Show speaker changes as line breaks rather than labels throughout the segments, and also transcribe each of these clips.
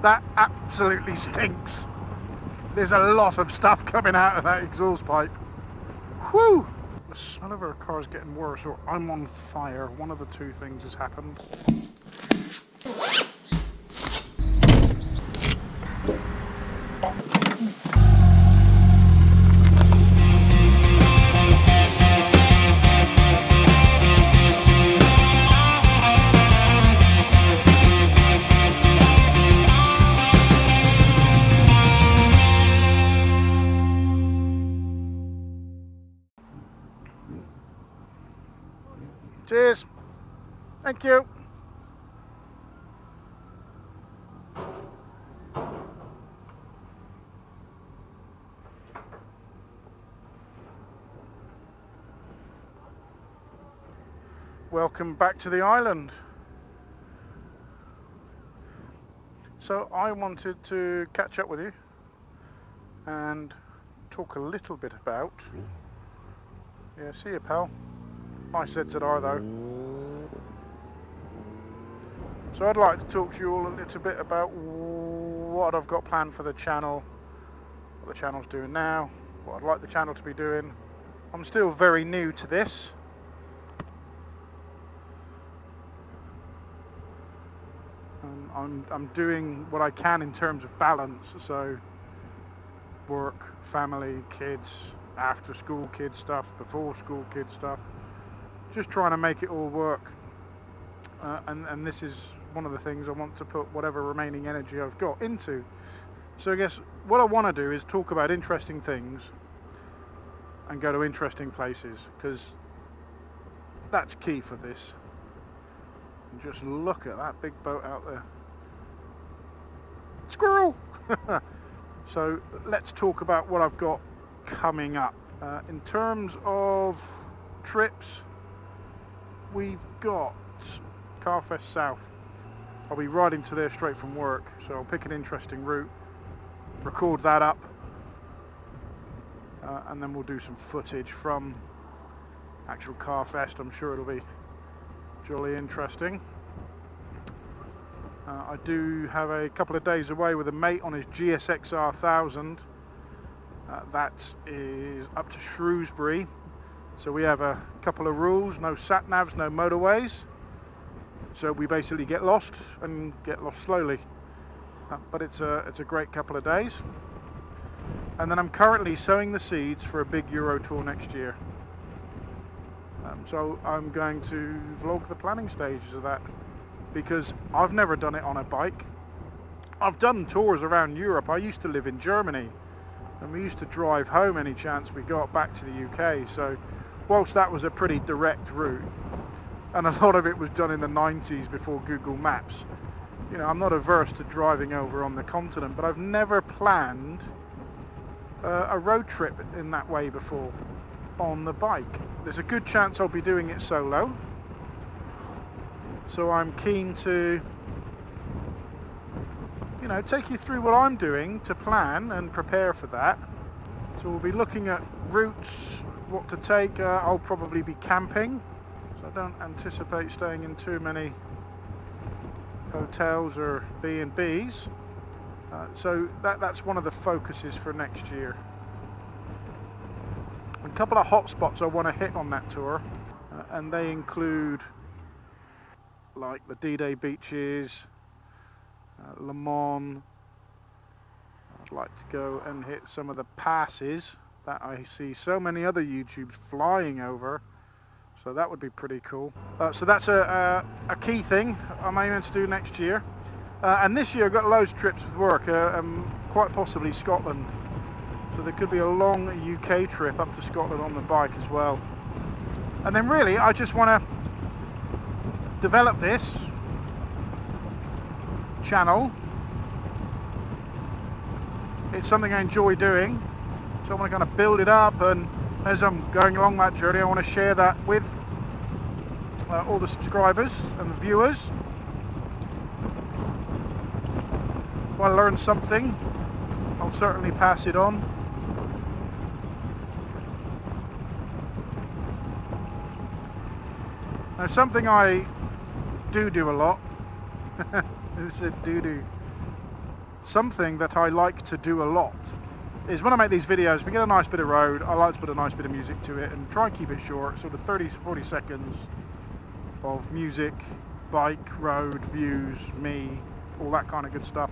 That absolutely stinks. There's a lot of stuff coming out of that exhaust pipe. Whew! The smell of our car is getting worse, or I'm on fire. One of the two things has happened. Cheers. Thank you. Welcome back to the island. So I wanted to catch up with you and talk a little bit about, yeah, see you pal. Nice ZZR though. So I'd like to talk to you all a little bit about what I've got planned for the channel, what the channel's doing now, what I'd like the channel to be doing. I'm still very new to this. I'm doing what I can in terms of balance, so work, family, kids, after school kid stuff, before school kid stuff, just trying to make it all work, and this is one of the things I want to put whatever remaining energy I've got into. So I guess what I want to do is talk about interesting things and go to interesting places, because that's key for this. And just look at that big boat out there. Squirrel! So let's talk about what I've got coming up. In terms of trips, we've got Carfest South. I'll be riding to there straight from work, so I'll pick an interesting route, record that up, and then we'll do some footage from actual Carfest. I'm sure it'll be jolly interesting. I do have a couple of days away with a mate on his GSXR 1000. That is up to Shrewsbury. So we have a couple of rules: no sat navs, no motorways. So we basically get lost and get lost slowly. But it's a great couple of days. And then I'm currently sowing the seeds for a big Euro tour next year. So I'm going to vlog the planning stages of that, because I've never done it on a bike. I've done tours around Europe. I used to live in Germany, and we used to drive home any chance we got back to the UK. So whilst that was a pretty direct route, and a lot of it was done in the 90s before Google Maps, you know, I'm not averse to driving over on the continent, but I've never planned a road trip in that way before on the bike. There's a good chance I'll be doing it solo, so I'm keen to, you know, take you through what I'm doing to plan and prepare for that. So we'll be looking at routes, what to take. I'll probably be camping, so I don't anticipate staying in too many hotels or B&Bs. So that's one of the focuses for next year. A couple of hot spots I want to hit on that tour, and they include like the D-Day beaches, Le Mans. I'd like to go and hit some of the passes that I see so many other YouTubes flying over, so that would be pretty cool. So that's a key thing I'm aiming to do next year. And this year I've got loads of trips with work, quite possibly Scotland. So there could be a long UK trip up to Scotland on the bike as well. And then really I just want to develop this channel. It's something I enjoy doing, so I want to kind of build it up, and as I'm going along that journey I want to share that with all the subscribers and the viewers. If I learn something, I'll certainly pass it on. Now, something I do a lot, this is a do, something that I like to do a lot is when I make these videos, if we get a nice bit of road, I like to put a nice bit of music to it and try and keep it short, sort of 30 to 40 seconds of music, bike, road, views, me, all that kind of good stuff.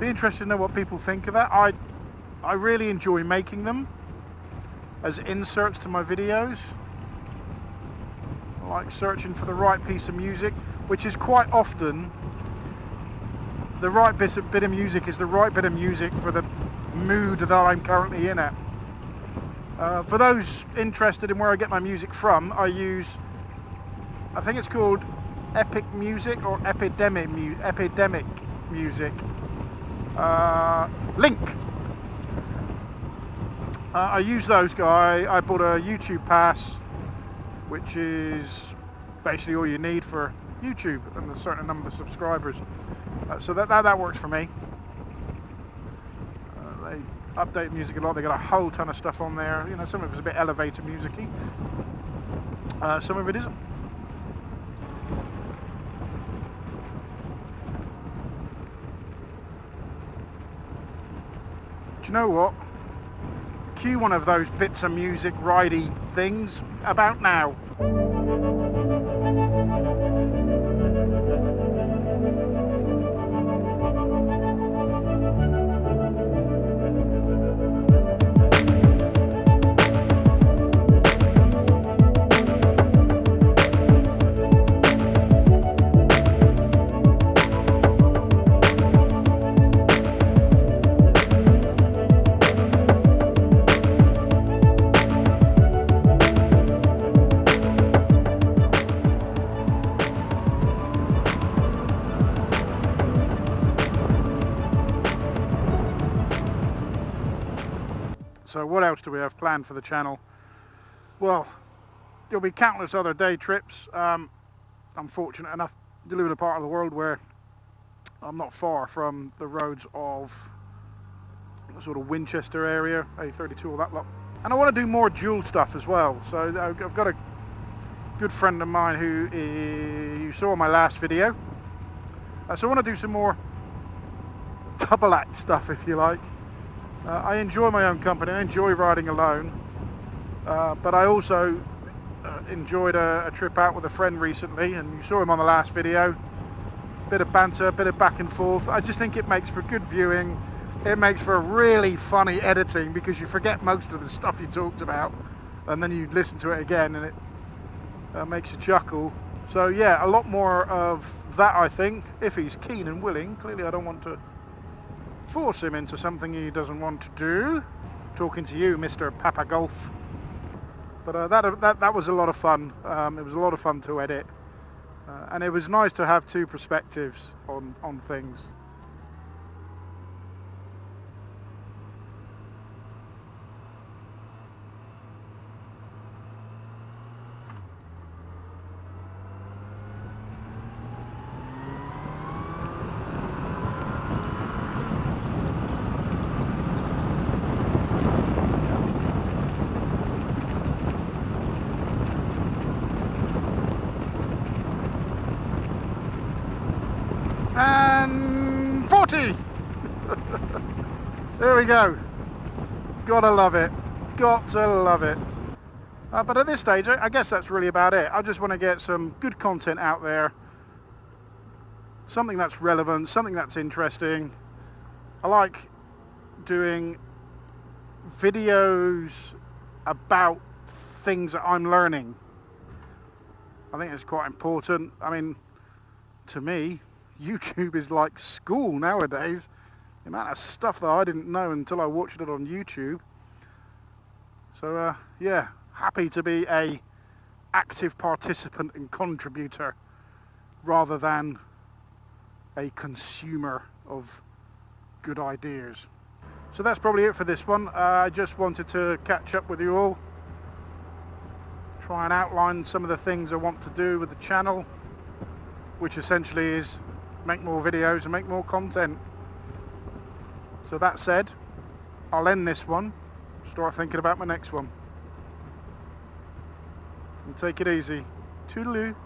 Be interested to know what people think of that. I really enjoy making them as inserts to my videos. I like searching for the right piece of music, which is quite often the right bit of music is the right bit of music for the mood that I'm currently in at. For those interested in where I get my music from, I use, I think it's called Epic Music or Epidemic Music. Link. I use those guys. I bought a YouTube pass, which is basically all you need for YouTube and a certain number of subscribers. So that works for me. They update music a lot. They got a whole ton of stuff on there. You know, some of it's a bit elevator music-y. Some of it isn't. Do you know what? Cue one of those bits of music ridey things about now. So what else do we have planned for the channel? Well, there'll be countless other day trips. I'm fortunate enough to live in a part of the world where I'm not far from the roads of the sort of Winchester area, A32, all that lot. And I want to do more dual stuff as well. So I've got a good friend of mine who you saw in my last video. So I want to do some more double act stuff, if you like. I enjoy my own company, I enjoy riding alone, but I also enjoyed a trip out with a friend recently, and you saw him on the last video. Bit of banter, bit of back and forth. I just think it makes for good viewing. It makes for really funny editing because you forget most of the stuff you talked about and then you listen to it again and it makes you chuckle. So yeah, a lot more of that, I think, if he's keen and willing. Clearly I don't want to force him into something he doesn't want to do. Talking to you, Mr. Papa Golf. But that was a lot of fun. It was a lot of fun to edit, and it was nice to have two perspectives on things. And 40. There we go. Gotta love it. Got to love it. But at this stage, I guess that's really about it. I just want to get some good content out there. Something that's relevant, something that's interesting. I like doing videos about things that I'm learning. I think it's quite important. I mean, to me, YouTube is like school nowadays. The amount of stuff that I didn't know until I watched it on YouTube. So yeah, happy to be a active participant and contributor rather than a consumer of good ideas. So that's probably it for this one. I just wanted to catch up with you all, try and outline some of the things I want to do with the channel, which essentially is make more videos and make more content. So that said, I'll end this one, start thinking about my next one. And take it easy. Toodaloo.